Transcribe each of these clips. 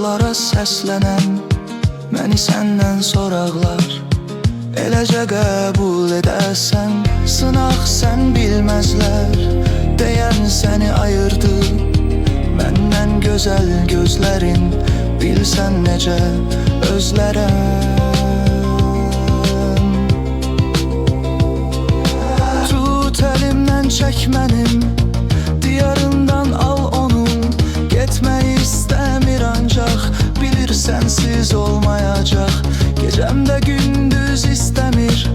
uzaqlara səslənəm, məni səndən soraqlar. Eləcə qəbul edəsən, sınaq sən bilməzlər. Deyən səni ayırdı məndən gözəl gözlərin, bilsən necə özlərəm. Tut əlimdən çək mənim, diyarından al onu. Getmək istəmir ancaq, bilir sənsiz olmayacaq. Gecəmdə gündüz istəmir,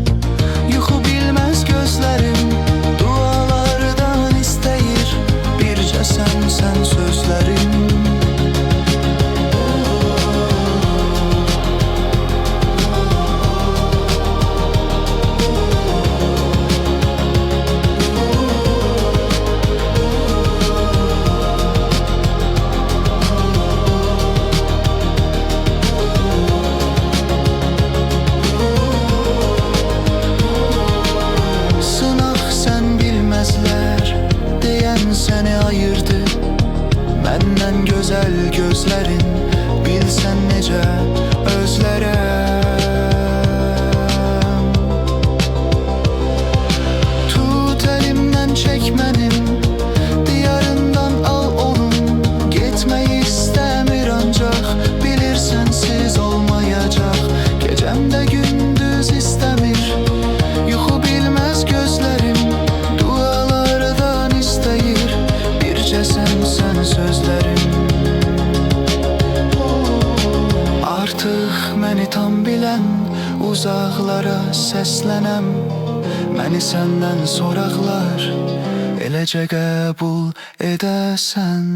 yuxu bilməz gözlərim. Dualardan istəyir, bircə sən sözlərim. Səni ayırdı məndən gözəl gözlərin, bilsən necə özlərəm. Tut əlimdən çək mənim, diyarından al onu. Getmək istəmir ancaq, bilir sənsiz olmayacaq. Gecəmdə gündüz istəmir, yuxu bilməz gözlərim. Sən sözlərim. Artıq məni tam bilən, uzaqlara səslənəm, məni səndən soraqlar. Eləcə qəbul edəsən.